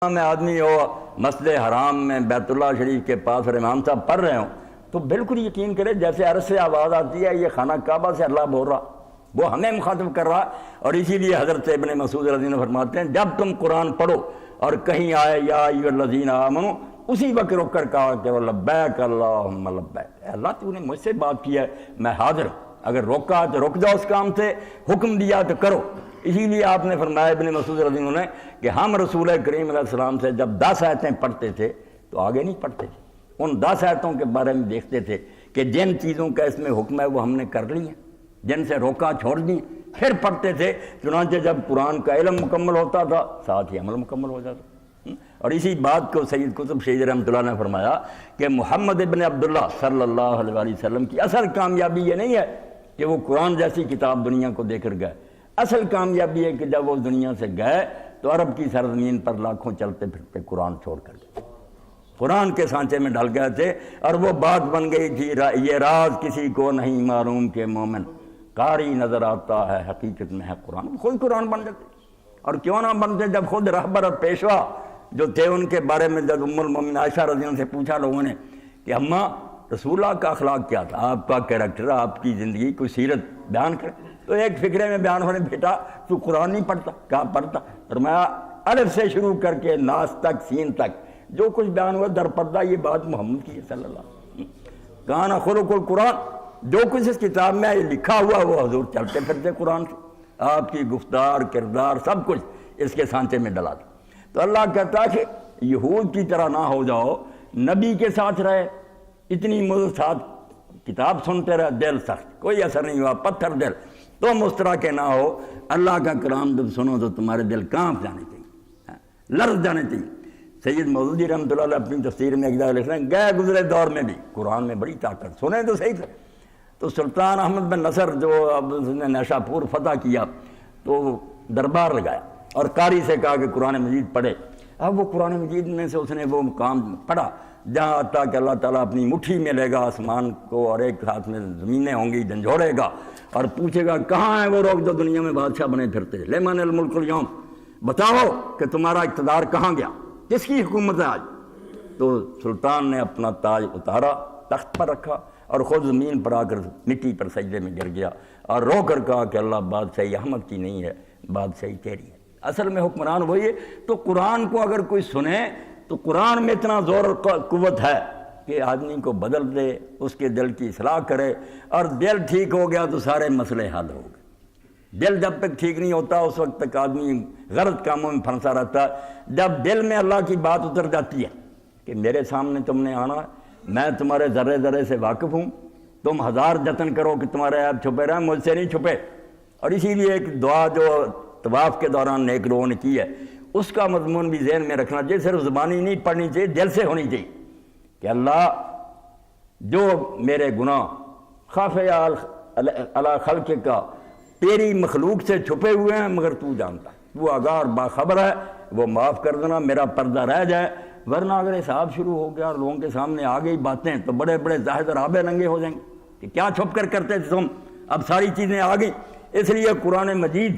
میں آدمی ہو مسجد حرام میں بیت اللہ شریف کے پاس اور امام صاحب پڑھ رہے ہوں تو بالکل یقین کرے جیسے عرض سے آواز آتی ہے، یہ خانہ کعبہ سے اللہ بول رہا، وہ ہمیں مخاطب کر رہا۔ اور اسی لیے حضرت ابن مسعود رضی اللہ عنہ فرماتے ہیں جب تم قرآن پڑھو اور کہیں آئے یا ایھا الذین آمنو، اسی وقت رک کر کہا کہ لبیک اللہم لبیک، اے اللہ تو نے مجھ سے بات کی ہے، میں حاضر ہوں، اگر روکا تو رک جاؤ اس کام سے، حکم دیا تو کرو۔ اسی لیے آپ نے فرمایا ابن مسعود رضی اللہ عنہ نے کہ ہم رسول کریم علیہ السلام سے جب 10 آیتیں پڑھتے تھے تو آگے نہیں پڑھتے تھے، ان 10 آیتوں کے بارے میں دیکھتے تھے کہ جن چیزوں کا اس میں حکم ہے وہ ہم نے کر لی ہیں، جن سے روکا چھوڑ دی، پھر پڑھتے تھے۔ چنانچہ جب قرآن کا علم مکمل ہوتا تھا ساتھ ہی عمل مکمل ہو جاتا۔ اور اسی بات کو سید قطب شہید رحمۃ اللہ نے فرمایا کہ محمد ابن عبداللہ صلی اللہ علیہ وسلم کی اصل کامیابی یہ نہیں ہے کہ وہ قرآن جیسی کتاب دنیا کو دے کر گئے، اصل کامیابی ہے کہ جب وہ دنیا سے گئے تو عرب کی سرزمین پر لاکھوں چلتے پھرتے قرآن چھوڑ کر گئے، قرآن کے سانچے میں ڈل گئے تھے، اور وہ بات بن گئی تھی یہ راز کسی کو نہیں معلوم کہ مومن قاری نظر آتا ہے حقیقت میں ہے قرآن۔ خود قرآن بن جاتے، اور کیوں نہ بنتے جب خود رہبر اور پیشوا جو تھے ان کے بارے میں جب ام المومنین عائشہ رضی اللہ عنہا سے پوچھا لوگوں نے کہ اماں رسول اللہ کا اخلاق کیا تھا، آپ کا کیریکٹر، آپ کی زندگی کوئی سیرت بیان کرے، تو ایک فکرے میں بیان ہونے بیٹا تو قرآن نہیں پڑھتا، کہا پڑھتا، فرمایا الف سے شروع کر کے ناس تک سین تک جو کچھ بیان ہوا در پردہ یہ بات محمد کی ہے صلی اللہ علیہ وسلم۔ کان خلق القرآن، جو کچھ اس کتاب میں لکھا ہوا وہ حضور چلتے پھرتے قرآن سے، آپ کی گفتار کردار سب کچھ اس کے سانچے میں ڈلا تھا۔ تو اللہ کہتا کہ یہود کی طرح نہ ہو جاؤ، نبی کے ساتھ رہے، اتنی مدت ساتھ کتاب سنتے رہے، دل سخت کوئی اثر نہیں ہوا، پتھر دل، تم اس طرح کے نہ ہو، اللہ کا کلام جب سنو تو تمہارے دل کانپ جانے چاہیے، لرز جانے چاہیے۔ سید مودودی رحمۃ اللہ علیہ اپنی تفسیر میں ایک جگہ لکھتے ہیں گئے گزرے دور میں بھی قرآن میں بڑی طاقت، سنیں تو صحیح تھا۔ تو سلطان احمد بن نصر جو اب اس نے نیشا پور فتح کیا تو دربار لگایا اور قاری سے کہا کہ قرآن مجید پڑھے۔ اب وہ قرآن مجید میں سے اس نے وہ مقام پڑھا جہاں آتا کہ اللہ تعالیٰ اپنی مٹھی میں لے گا آسمان کو اور ایک ہاتھ میں زمینیں ہوں گی، جھنجھوڑے گا اور پوچھے گا کہاں ہیں وہ لوگ جو دنیا میں بادشاہ بنے پھرتے، لمن الملک اليوم، بتاؤ کہ تمہارا اقتدار کہاں گیا، کس کی حکومت ہے آج؟ تو سلطان نے اپنا تاج اتارا، تخت پر رکھا اور خود زمین پر آ کر مٹی پر سجدے میں گر گیا اور رو کر کہا کہ اللہ بادشاہی احمد کی نہیں ہے، بادشاہی تیری ہے، اصل میں حکمران وہی ہے۔ تو قرآن کو اگر کوئی سنے تو قرآن میں اتنا زور اور قوت ہے کہ آدمی کو بدل دے، اس کے دل کی اصلاح کرے، اور دل ٹھیک ہو گیا تو سارے مسئلے حل ہو گئے۔ دل جب تک ٹھیک نہیں ہوتا اس وقت تک آدمی غلط کاموں میں پھنسا رہتا ہے۔ جب دل میں اللہ کی بات اتر جاتی ہے کہ میرے سامنے تم نے آنا، میں تمہارے ذرے ذرے سے واقف ہوں، تم ہزار جتن کرو کہ تمہارے عیب چھپے رہیں، مجھ سے نہیں چھپے۔ اور اسی لیے ایک دعا جو طواف کے دوران نیک لوگوں نے کی ہے اس کا مضمون بھی ذہن میں رکھنا چاہیے، صرف زبانی نہیں پڑھنی چاہیے، دل سے ہونی چاہیے کہ اللہ جو میرے گناہ خافیہ علی خلق کا تیری مخلوق سے چھپے ہوئے ہیں مگر تو جانتا ہے، وہ آگاہ اور باخبر ہے، وہ معاف کر دینا، میرا پردہ رہ جائے، ورنہ اگر حساب شروع ہو گیا اور لوگوں کے سامنے آ گئی باتیں تو بڑے بڑے زاہد اور آبے ننگے ہو جائیں گے کہ کیا چھپ کر کرتے تھے تم، اب ساری چیزیں آ گئیں۔ اس لیے قرآن مجید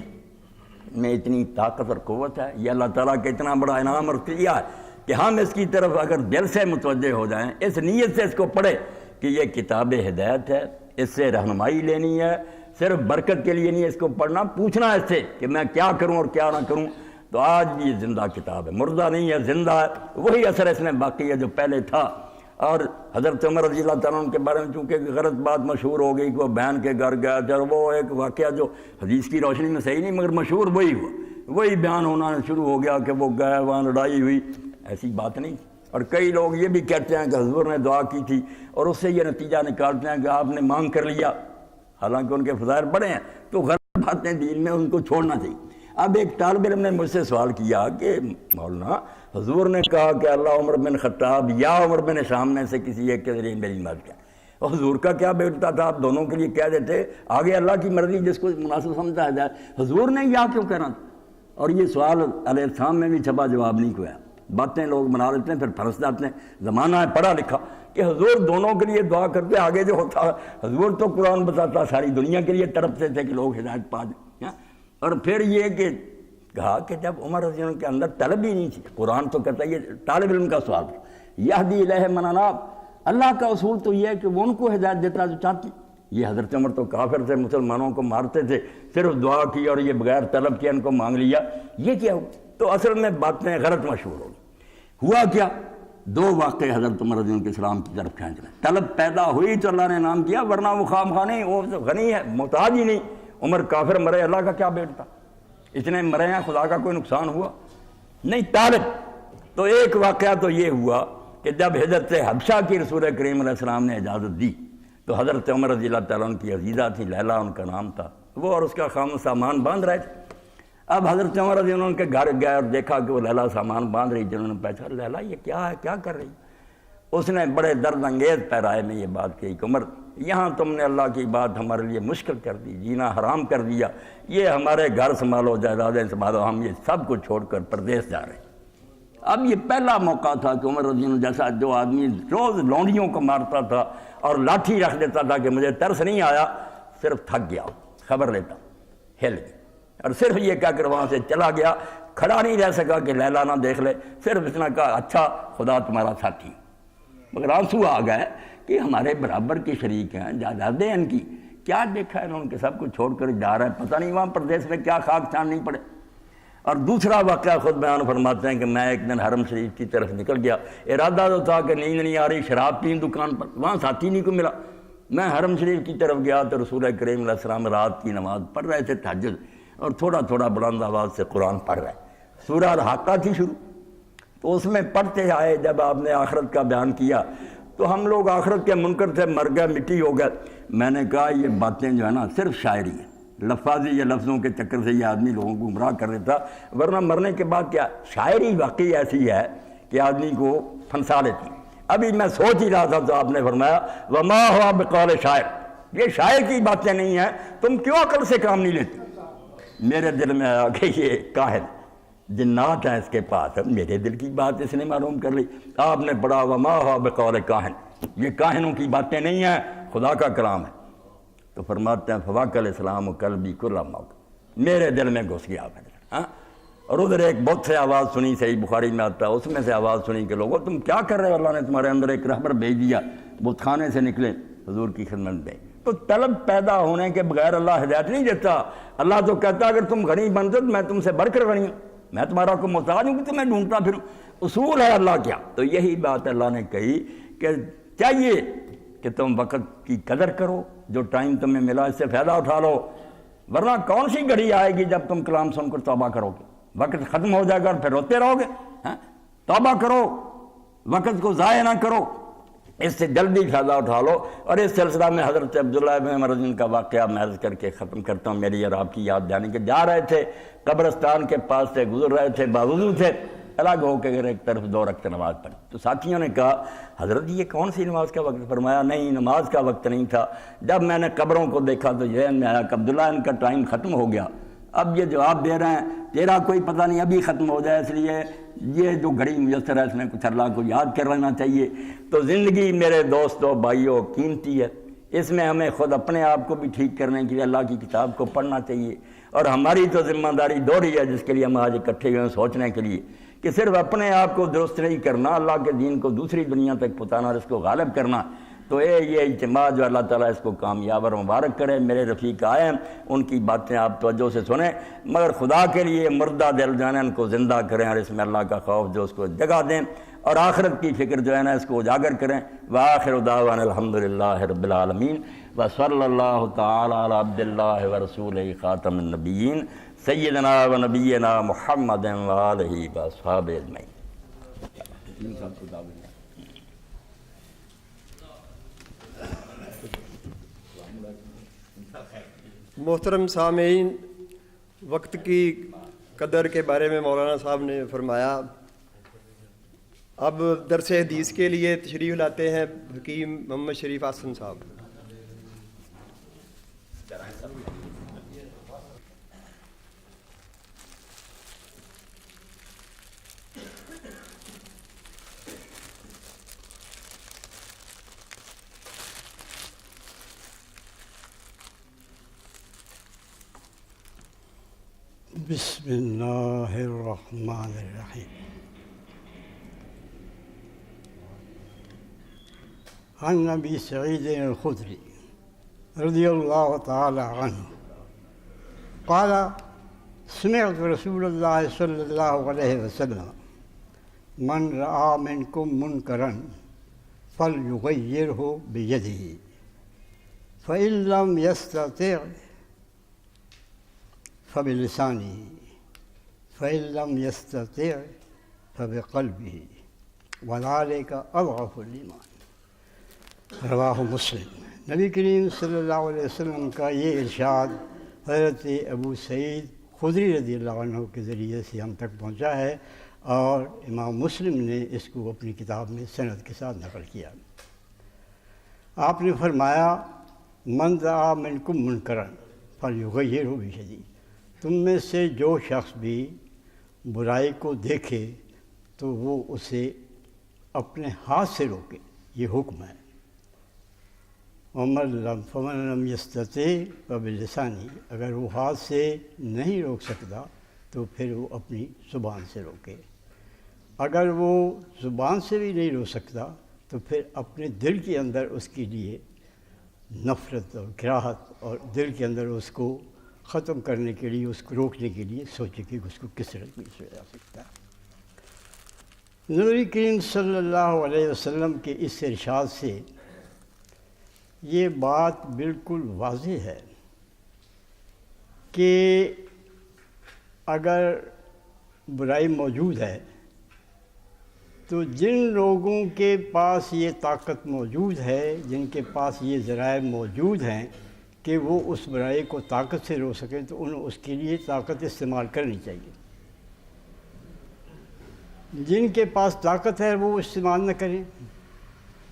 میں اتنی طاقت اور قوت ہے، یہ اللہ تعالیٰ کا اتنا بڑا انعام اور عطیہ ہے کہ ہم اس کی طرف اگر دل سے متوجہ ہو جائیں، اس نیت سے اس کو پڑھیں کہ یہ کتاب ہدایت ہے، اس سے رہنمائی لینی ہے، صرف برکت کے لیے نہیں، اس کو پڑھنا، پوچھنا اس سے کہ میں کیا کروں اور کیا نہ کروں، تو آج بھی یہ زندہ کتاب ہے، مردہ نہیں ہے، زندہ ہے، وہی اثر اس میں باقی ہے جو پہلے تھا۔ اور حضرت عمر رضی اللہ تعالیٰ عنہ کے بارے میں چونکہ غلط بات مشہور ہو گئی کہ وہ بہن کے گھر گیا تھا، اور وہ ایک واقعہ جو حدیث کی روشنی میں صحیح نہیں مگر مشہور وہی ہوا، وہی بیان ہونا شروع ہو گیا کہ وہ گئے وہاں لڑائی ہوئی، ایسی بات نہیں۔ اور کئی لوگ یہ بھی کہتے ہیں کہ حضور نے دعا کی تھی اور اس سے یہ نتیجہ نکالتے ہیں کہ آپ نے مانگ کر لیا، حالانکہ ان کے فضائل بڑے ہیں، تو غلط باتیں دین میں ان کو چھوڑنا چاہیے۔ اب ایک طالب علم نے مجھ سے سوال کیا کہ مولانا حضور نے کہا کہ اللہ عمر بن خطاب یا عمر بن شام میں سے کسی ایک کے ذریعے میری مدد کرے، اور حضور کا کیا بیٹتا تھا، آپ دونوں کے لیے کہہ دیتے، آگے اللہ کی مرضی جس کو مناسب سمجھا جائے، حضور نے یا کیوں کہنا تھا؟ اور یہ سوال علیہ السلام میں بھی چھپا جواب نہیں ہوا، باتیں لوگ بنا لیتے ہیں پھر پھنس جاتے ہیں۔ زمانہ ہے پڑھا لکھا کہ حضور دونوں کے لیے دعا کرتے، آگے جو ہوتا حضور تو قرآن بتاتا ساری دنیا کے لیے تڑپتے تھے کہ لوگ ہدایت پا جائیں، اور پھر یہ کہ کہا کہ جب عمر رضی اللہ عنہ کے اندر طلب ہی نہیں تھی، قرآن تو کہتا ہے یہ طالب علم کا سوال ہے، یہدی الیہ من اناب، اللہ کا اصول تو یہ ہے کہ وہ ان کو ہدایت دیتا ہے جو چاہتی۔ یہ حضرت عمر تو کافر تھے، مسلمانوں کو مارتے تھے، صرف دعا کی اور یہ بغیر طلب کیا ان کو مانگ لیا، یہ کیا ہوا؟ تو اصل میں باتیں غلط مشہور ہو گئی۔ ہوا کیا؟ دو واقعے حضرت عمر رضی اللہ عنہ کے اسلام کی طرف کھینچ رہے، طلب پیدا ہوئی تو اللہ نے انعام کیا، ورنہ وہ خام خواہ نہیں، وہ غنی ہے، محتاج ہی نہیں۔ عمر کافر مرے، اللہ کا کیا بیٹتا، اتنے مرے ہیں، خدا کا کوئی نقصان ہوا نہیں، طالب۔ تو ایک واقعہ تو یہ ہوا کہ جب حضرت حبشہ کی رسول کریم علیہ السلام نے اجازت دی تو حضرت عمر رضی اللہ تعالیٰ عنہ کی عزیزہ تھی، لیلا ان کا نام تھا، وہ اور اس کا خامن سامان باندھ رہے تھے۔ اب حضرت عمر رضی اللہ عنہ کے گھر گئے اور دیکھا کہ وہ لیلا سامان باندھ رہی، جنہوں نے پہچانا، لیلا یہ کیا ہے، کیا کر رہی؟ اس نے بڑے درد انگیز پیرائے میں یہ بات کہی کہ عمر یہاں تم نے اللہ کی بات ہمارے لیے مشکل کر دی، جینا حرام کر دیا، یہ ہمارے گھر سنبھالو، جائیدادیں سنبھالو، ہم یہ سب کو چھوڑ کر پردیس جا رہے ہیں۔ اب یہ پہلا موقع تھا کہ عمر رضی اللہ عنہ جیسا جو آدمی روز لونڈیوں کو مارتا تھا اور لاٹھی رکھ دیتا تھا کہ مجھے ترس نہیں آیا، صرف تھک گیا، خبر لیتا، ہل گیا، اور صرف یہ کہہ کر وہاں سے چلا گیا، کھڑا نہیں رہ سکا کہ لیلا نہ دیکھ لے، صرف اتنا کہا اچھا خدا تمہارا ساتھی۔ مگر آنسو آ گئے کہ ہمارے برابر کے شریک ہیں، جائیدادیں ان کی، کیا دیکھا ہے انہوں نے کہ سب کو چھوڑ کر جا رہا ہے، پتہ نہیں وہاں پردیس میں کیا خاک چھان نہیں پڑے۔ اور دوسرا واقعہ خود بیان فرماتے ہیں کہ میں ایک دن حرم شریف کی طرف نکل گیا، ارادہ تو تھا کہ نیند نہیں آ رہی، شراب پین دکان پر، وہاں ساتھی نہیں کو ملا، میں حرم شریف کی طرف گیا تو رسول کریم علیہ السلام رات کی نماز پڑھ رہے تھے، تہجد، اور تھوڑا تھوڑا بلند آواز سے قرآن پڑھ رہے، سورہ الحاقہ تھی شروع، تو اس میں پڑھتے آئے جب آپ نے آخرت کا بیان کیا تو ہم لوگ آخرت کے منکر تھے، مر گئے، مٹی ہو گئے۔ میں نے کہا یہ باتیں جو ہے نا صرف شاعری ہے، لفاظی یا لفظوں کے چکر سے یہ آدمی لوگوں کو گمراہ کر دیتا، ورنہ مرنے کے بعد کیا شاعری واقعی ایسی ہے کہ آدمی کو پھنسا لیتی۔ ابھی میں سوچ ہی رہا تھا تو آپ نے فرمایا وما ہوا بقول شاعر، یہ شاعر کی باتیں نہیں ہیں، تم کیوں عقل سے کام نہیں لیتی؟ میرے دل میں آیا کہ یہ کاہن جنات ہیں اس کے پاس، میرے دل کی بات اس نے معلوم کر لی۔ آپ نے پڑھا وما ہوا بقول کاہن، یہ کاہنوں کی باتیں نہیں ہیں، خدا کا کلام ہے۔ تو فرماتے ہیں فواق الاسلام و قلبی کل موت، میرے دل میں گھس گیا آپ نے۔ اور ادھر ایک بہت سے آواز سنی، صحیح بخاری میں آتا ہے، اس میں سے آواز سنی کہ لوگوں تم کیا کر رہے ہو، اللہ نے تمہارے اندر ایک رہبر بھیج دیا، بت خانے سے نکلے حضور کی خدمت میں۔ تو طلب پیدا ہونے کے بغیر اللہ ہدایت نہیں دیتا، اللہ تو کہتا اگر تم غنی بنتے تو میں تم سے بڑھ کر غنی ہوں، میں تمہارا کوئی محتاج ہوں کہ تمہیں ڈھونڈتا پھروں، اصول ہے اللہ کیا۔ تو یہی بات اللہ نے کہی کہ چاہیے کہ تم وقت کی قدر کرو، جو ٹائم تمہیں ملا اس سے فائدہ اٹھا لو، ورنہ کون سی گھڑی آئے گی جب تم کلام سن کر توبہ کرو گے، وقت ختم ہو جائے گا اور پھر روتے رہو گے۔ توبہ کرو، وقت کو ضائع نہ کرو، اس سے جلدی فائدہ اٹھا لو۔ اور اس سلسلہ میں حضرت عبداللہ بن عمر کا واقعہ میں عرض کر کے ختم کرتا ہوں، میری اور آپ کی یاد جانے کے جا رہے تھے، قبرستان کے پاس سے گزر رہے تھے، باوضو تھے، الگ ہو کے ایک طرف 2 رکعت نماز پڑھی، تو ساتھیوں نے کہا حضرت یہ کون سی نماز کا وقت؟ فرمایا نہیں، نماز کا وقت نہیں تھا، جب میں نے قبروں کو دیکھا تو ذہن میں آیا کہ عبداللہ ان کا ٹائم ختم ہو گیا، اب یہ جواب دے رہے ہیں تیرا کوئی پتہ نہیں ابھی ختم ہو جائے، اس لیے یہ جو گھڑی میسر ہے اس میں کچھ اللہ کو یاد کر لینا چاہیے۔ تو زندگی میرے دوستوں بھائیوں قیمتی ہے، اس میں ہمیں خود اپنے آپ کو بھی ٹھیک کرنے کے لیے اللہ کی کتاب کو پڑھنا چاہیے، اور ہماری تو ذمہ داری دوہری ہے جس کے لیے ہم آج اکٹھے ہوئے ہیں سوچنے کے لیے کہ صرف اپنے آپ کو درست نہیں کرنا، اللہ کے دین کو دوسری دنیا تک پہنچانا اور اس کو غالب کرنا۔ تو یہ اجتماع جو اللہ تعالیٰ اس کو کامیاب اور مبارک کرے۔ میرے رفیق آئے ہیں، ان کی باتیں آپ توجہ سے سنیں، مگر خدا کے لیے مردہ دل جو ہے نا ان کو زندہ کریں، اور اس میں اللہ کا خوف جو اس کو جگہ دیں، اور آخرت کی فکر جو ہے نا اس کو اجاگر کریں۔ وآخر دعوانا الحمدللہ رب العالمین، وصلی اللہ تعالی علی عبد اللہ ورسولہ خاتم النبیین سیدنا و نبینا محمد وآلہ واصحابہ اجمعین۔ محترم سامعین، وقت کی قدر کے بارے میں مولانا صاحب نے فرمایا۔ اب درس حدیث کے لیے تشریف لاتے ہیں حکیم محمد شریف حسن صاحب۔ بسم اللہ الرحمن الرحیم۔ عن ابی سعید الخدری رضی اللہ تعالی عنہ قال سمعت رسول اللہ صلی اللہ علیہ وسلم من رأى منکم منکرا فلیغیرہ بیدہ فإن لم یستطع فبلسانہ فإن لم یستطع فبقلبہ وذلک اضعف الایمان۔ رواہ مسلم۔ نبی کریم صلی اللہ علیہ وسلم کا یہ ارشاد حضرت ابو سعید خدری رضی اللہ عنہ کے ذریعے سے ہم تک پہنچا ہے، اور امام مسلم نے اس کو اپنی کتاب میں سند کے ساتھ نقل کیا۔ آپ نے فرمایا من رأى منکم منکرا فلیغیرہ بیدہ، تم میں سے جو شخص بھی برائی کو دیکھے تو وہ اسے اپنے ہاتھ سے روکے، یہ حکم ہے۔ فمن لم یستطع فبلسانہ، اگر وہ ہاتھ سے نہیں روک سکتا تو پھر وہ اپنی زبان سے روکے، اگر وہ زبان سے بھی نہیں روک سکتا تو پھر اپنے دل کے اندر اس کے لیے نفرت اور کراہت، اور دل کے اندر اس کو ختم کرنے کے لیے، اس کو روکنے کے لیے سوچے کہ اس کو کس طرح پیش جا سکتا ہے۔ نبی کریم صلی اللہ علیہ وسلم کے اس ارشاد سے یہ بات بالکل واضح ہے کہ اگر برائی موجود ہے تو جن لوگوں کے پاس یہ طاقت موجود ہے، جن کے پاس یہ ذرائع موجود ہیں کہ وہ اس برائی کو طاقت سے روک سکیں، تو انہیں اس کے لیے طاقت استعمال کرنی چاہیے۔ جن کے پاس طاقت ہے وہ استعمال نہ کریں،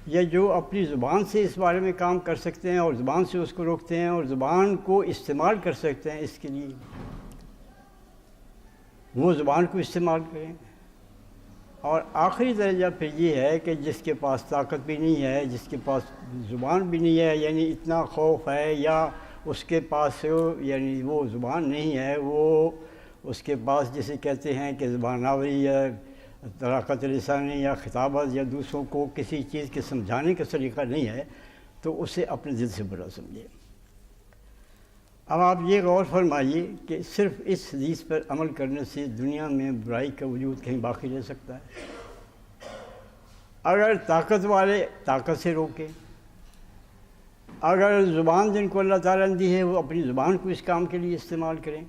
یا جو اپنی زبان سے اس بارے میں کام کر سکتے ہیں اور زبان سے اس کو روکتے ہیں اور زبان کو استعمال کر سکتے ہیں اس کے لیے، وہ زبان کو استعمال کریں۔ اور آخری درجہ پھر یہ ہے کہ جس کے پاس طاقت بھی نہیں ہے، جس کے پاس زبان بھی نہیں ہے، یعنی اتنا خوف ہے یا اس کے پاس یعنی وہ زبان نہیں ہے، وہ اس کے پاس جسے کہتے ہیں کہ زبان آوری یا طلاقت لسانی یا خطابت یا دوسروں کو کسی چیز کے سمجھانے کا طریقہ نہیں ہے، تو اسے اپنے دل سے برا سمجھے۔ اب آپ یہ غور فرمائیے کہ صرف اس حدیث پر عمل کرنے سے دنیا میں برائی کا وجود کہیں باقی رہ سکتا ہے؟ اگر طاقت والے طاقت سے روکیں، اگر زبان جن کو اللہ تعالیٰ نے دی ہے وہ اپنی زبان کو اس کام کے لیے استعمال کریں،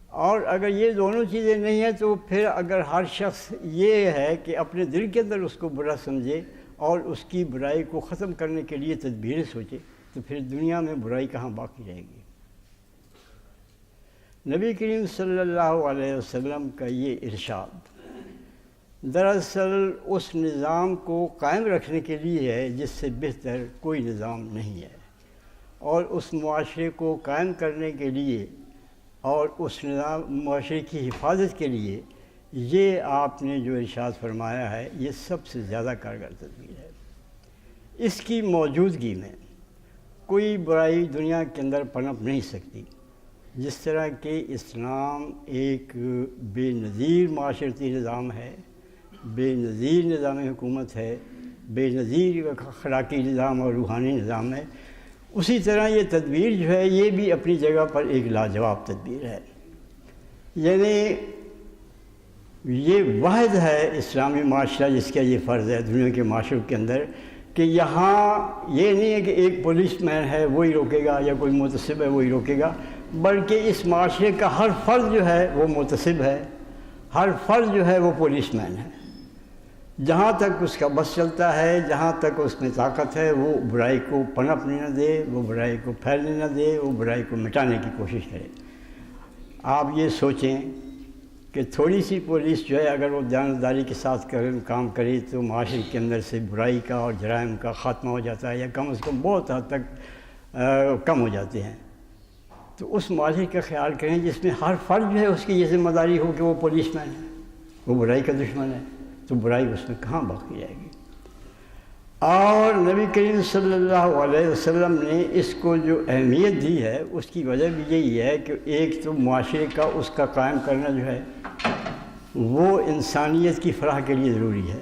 اور اگر یہ دونوں چیزیں نہیں ہیں تو پھر اگر ہر شخص یہ ہے کہ اپنے دل کے اندر اس کو برا سمجھے اور اس کی برائی کو ختم کرنے کے لیے تدبیریں سوچے، تو پھر دنیا میں برائی کہاں باقی رہے گی؟ نبی کریم صلی اللہ علیہ وسلم کا یہ ارشاد دراصل اس نظام کو قائم رکھنے کے لیے ہے جس سے بہتر کوئی نظام نہیں ہے، اور اس معاشرے کو قائم کرنے کے لیے اور اس نظام معاشرے کی حفاظت کے لیے یہ آپ نے جو ارشاد فرمایا ہے یہ سب سے زیادہ کارگر تدبیر ہے۔ اس کی موجودگی میں کوئی برائی دنیا کے اندر پنپ نہیں سکتی۔ جس طرح کہ اسلام ایک بے نظیر معاشرتی نظام ہے، بے نظیر نظام حکومت ہے، بے نظیر اخلاقی نظام اور روحانی نظام ہے، اسی طرح یہ تدبیر جو ہے یہ بھی اپنی جگہ پر ایک لاجواب تدبیر ہے۔ یعنی یہ واحد ہے اسلامی معاشرہ جس کا یہ فرض ہے دنیا کے معاشروں کے اندر کہ یہاں یہ نہیں ہے کہ ایک پولیس مین ہے وہی روکے گا یا کوئی متصب ہے وہی روکے گا، بلکہ اس معاشرے کا ہر فرد جو ہے وہ متصب ہے، ہر فرد جو ہے وہ پولیس مین ہے۔ جہاں تک اس کا بس چلتا ہے، جہاں تک اس میں طاقت ہے، وہ برائی کو پنپنے نہ دے، وہ برائی کو پھیلنے نہ دے، وہ برائی کو مٹانے کی کوشش کرے۔ آپ یہ سوچیں کہ تھوڑی سی پولیس جو ہے اگر وہ دیانتداری کے ساتھ کام کرے تو معاشرے کے اندر سے برائی کا اور جرائم کا خاتمہ ہو جاتا ہے، یا کم از کم بہت حد تک کم ہو جاتے ہیں۔ تو اس معاشرے کا خیال کریں جس میں ہر فرد جو ہے اس کی یہ ذمہ داری ہو کہ وہ پولیس مین ہے، وہ برائی کا دشمن ہے، تو برائی اس میں کہاں باقی رہے گی؟ اور نبی کریم صلی اللہ علیہ وسلم نے اس کو جو اہمیت دی ہے اس کی وجہ بھی یہی ہے کہ ایک تو معاشرے کا اس کا قائم کرنا جو ہے وہ انسانیت کی فلاح کے لیے ضروری ہے،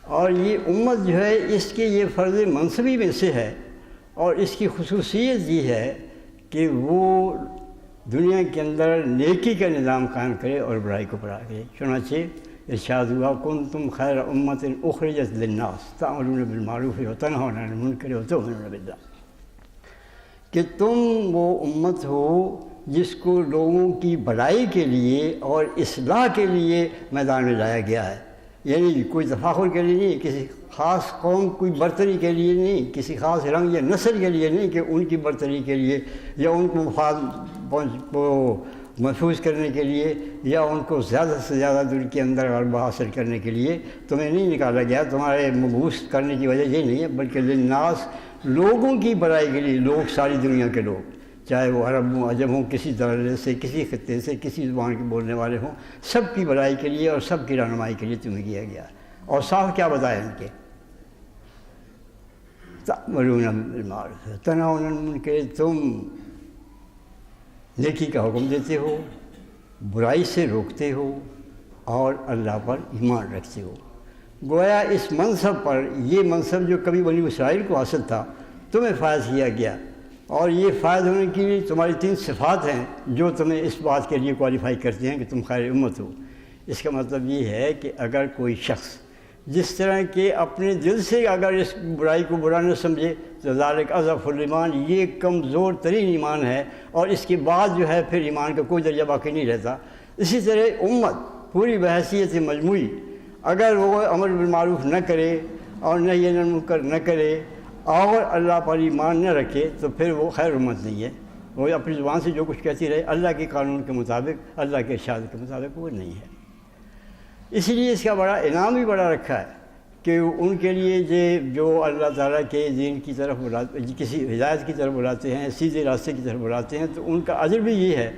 اور یہ امت جو ہے اس کے یہ فرض منصبی میں سے ہے، اور اس کی خصوصیت یہ ہے کہ وہ دنیا کے اندر نیکی کا نظام قائم کرے اور برائی کو بڑھا کرے۔ چنانچہ ارشاد ہوا کنتم خیر امت اخرجت للناس تأمرون بالمعروف وتنہون عن المنکر وتؤمنون باللہ، کہ تم وہ امت ہو جس کو لوگوں کی بھلائی کے لیے اور اصلاح کے لیے میدان میں لایا گیا ہے، یعنی کوئی تفاخر کے لیے نہیں، کسی خاص قوم کوئی برتری کے لیے نہیں، کسی خاص رنگ یا نسل کے لیے نہیں کہ ان کی برتری کے لیے یا ان کو مفاد محفوظ کرنے کے لیے یا ان کو زیادہ سے زیادہ دن کے اندر غلبہ حاصل کرنے کے لیے تمہیں نہیں نکالا گیا۔ تمہارے مبعوث کرنے کی وجہ یہ نہیں ہے، بلکہ للناس لوگوں کی بھلائی کے لیے، لوگ ساری دنیا کے لوگ، چاہے وہ عرب ہوں عجم ہوں، کسی درجے سے، کسی خطے سے، کسی زبان کے بولنے والے ہوں، سب کی بھلائی کے لیے اور سب کی رہنمائی کے لیے تمہیں کیا گیا۔ اور صاف کیا بتایا ان کے تأمرون بالمعروف وتنہون عن المنکر، تم نیکی کا حکم دیتے ہو، برائی سے روکتے ہو اور اللہ پر ایمان رکھتے ہو۔ گویا اس منصب پر، یہ منصب جو کبھی بنی اسرائیل کو حاصل تھا، تمہیں فائز کیا گیا، اور یہ فائز ہونے کے لیے تمہاری 3 صفات ہیں جو تمہیں اس بات کے لیے کوالیفائی کرتے ہیں کہ تم خیر امت ہو۔ اس کا مطلب یہ ہے کہ اگر کوئی شخص جس طرح کہ اپنے دل سے اگر اس برائی کو برا نہ سمجھے تو ذالک اضعف الایمان، یہ کمزور ترین ایمان ہے، اور اس کے بعد جو ہے پھر ایمان کا کوئی درجہ باقی نہیں رہتا۔ اسی طرح امت پوری بحیثیت مجموعی اگر وہ امر بالمعروف نہ کرے اور نہی عن المنکر نہ کرے اور اللہ پر ایمان نہ رکھے تو پھر وہ خیر امت نہیں ہے۔ وہ اپنی زبان سے جو کچھ کہتی رہے، اللہ کے قانون کے مطابق، اللہ کے ارشاد کے مطابق وہ نہیں ہے۔ اسی لیے اس کا بڑا انعام بھی بڑا رکھا ہے کہ ان کے لیے جو اللہ تعالیٰ کے دین کی طرف بلاتے، کسی ہدایت کی طرف بلاتے ہیں، سیدھے راستے کی طرف بلاتے ہیں، تو ان کا اجر بھی یہ ہے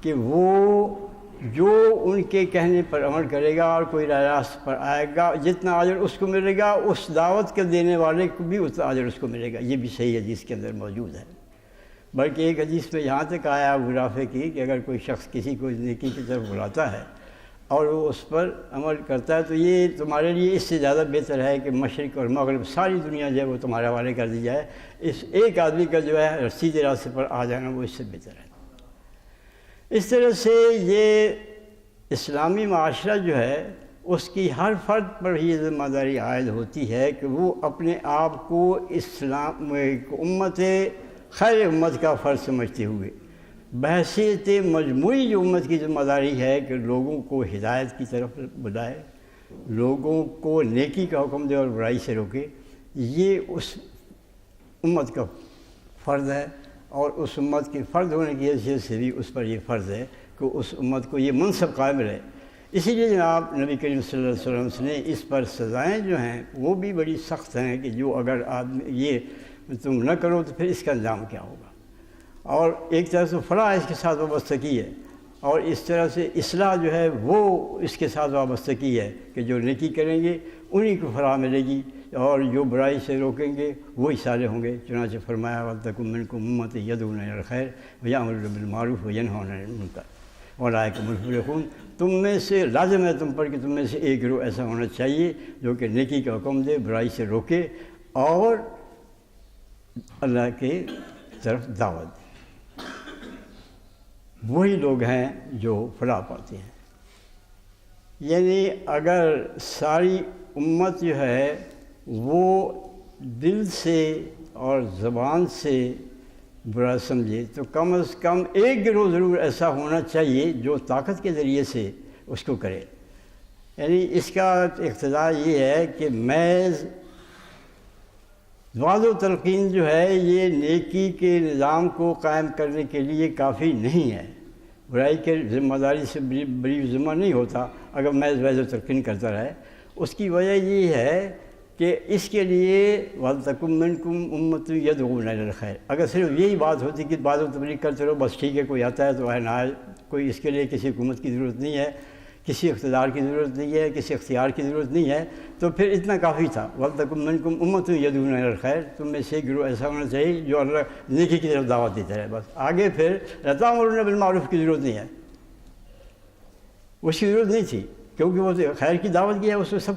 کہ وہ جو ان کے کہنے پر عمل کرے گا اور کوئی راہ راست پر آئے گا، جتنا اجر اس کو ملے گا اس دعوت کے دینے والے کو بھی اتنا اجر اس کو ملے گا۔ یہ بھی صحیح حدیث کے اندر موجود ہے۔ بلکہ ایک حدیث میں یہاں تک آیا ابو رافع کی کہ اگر کوئی شخص کسی کو نیکی کی طرف بلاتا ہے اور وہ اس پر عمل کرتا ہے تو یہ تمہارے لیے اس سے زیادہ بہتر ہے کہ مشرق اور مغرب ساری دنیا جو ہے وہ تمہارے حوالے کر دی جائے۔ اس ایک آدمی کا جو ہے سیدھے راستے پر آ جانا وہ اس سے بہتر ہے۔ اس طرح سے یہ اسلامی معاشرہ جو ہے اس کی ہر فرد پر یہ ذمہ داری عائد ہوتی ہے کہ وہ اپنے آپ کو اسلام امت خیر امت کا فرض سمجھتے ہوئے بحیثیت مجموعی جو امت کی ذمہ داری ہے کہ لوگوں کو ہدایت کی طرف بلائے، لوگوں کو نیکی کا حکم دے اور برائی سے روکے، یہ اس امت کا فرض ہے، اور اس امت کے فرد ہونے کی حیثیت سے بھی اس پر یہ فرض ہے کہ اس امت کو یہ منصب قائم رہے۔ اسی لیے جناب نبی کریم صلی اللہ علیہ وسلم نے اس پر سزائیں جو ہیں وہ بھی بڑی سخت ہیں کہ جو اگر آدمی یہ تم نہ کرو تو پھر اس کا انجام کیا ہوگا۔ اور ایک طرح سے فلاح اس کے ساتھ وابستگی ہے، اور اس طرح سے اصلاح جو ہے وہ اس کے ساتھ وابستگی ہے کہ جو نیکی کریں گے انہی کو فلاح ملے گی، اور جو برائی سے روکیں گے وہی صالح ہوں گے۔ چنانچہ فرمایا وَلْتَكُن مِّنكُمْ أُمَّةٌ يَدْعُونَ إِلَى الْخَيْرِ وَيَأْمُرُونَ بِالْمَعْرُوفِ وَيَنْهَوْنَ عَنِ الْمُنكَرِ وَأُولَٰئِكَ هُمُ الْمُفْلِحُونَ۔ تم میں سے لازم ہے تم پر کہ تم میں سے ایک گروہ ایسا ہونا چاہیے جو کہ نیکی کا حکم دے، برائی سے روکے اور اللہ کے طرف دعوت دے۔ وہی لوگ ہیں جو فلاح پاتے ہیں۔ یعنی اگر ساری امت جو ہے وہ دل سے اور زبان سے برا سمجھے تو کم از کم ایک گروہ ضرور ایسا ہونا چاہیے جو طاقت کے ذریعے سے اس کو کرے۔ یعنی اس کا اقتضا یہ ہے کہ محض وعظ و تلقین جو ہے یہ نیکی کے نظام کو قائم کرنے کے لیے کافی نہیں ہے۔ برائی کے ذمہ داری سے بری ذمہ نہیں ہوتا اگر محض وعظ و تلقین کرتا رہے۔ اس کی وجہ یہ ہے کہ اس کے لیے وَلْتَكُن مِّنكُمْ أُمَّةٌ يَدْعُونَ إِلَى الْخَيْرِ، اگر صرف یہی بات ہوتی کہ بعض و تبلیغ کرتے رہو بس ٹھیک ہے، کوئی آتا ہے تو آئے نہ آئے، کوئی اس کے لیے کسی حکومت کی ضرورت نہیں ہے کسی اقتدار کی ضرورت نہیں ہے، کسی اختیار کی ضرورت نہیں ہے، تو پھر اتنا کافی تھا۔ وَلْتَكُن مِّنكُمْ أُمَّةٌ يَدْعُونَ إِلَى الْخَيْرِ، تم میں سے ایک گروہ ایسا ہونا چاہیے جو اللہ نیکی کی طرف دعوت دیتا ہے، بس آگے پھر لَا تَأْمُرُونَ بِالْمَعْرُوفِ کی ضرورت نہیں ہے، اس کی ضرورت نہیں تھی، کیونکہ وہ خیر کی دعوت کی ہے، اس میں سب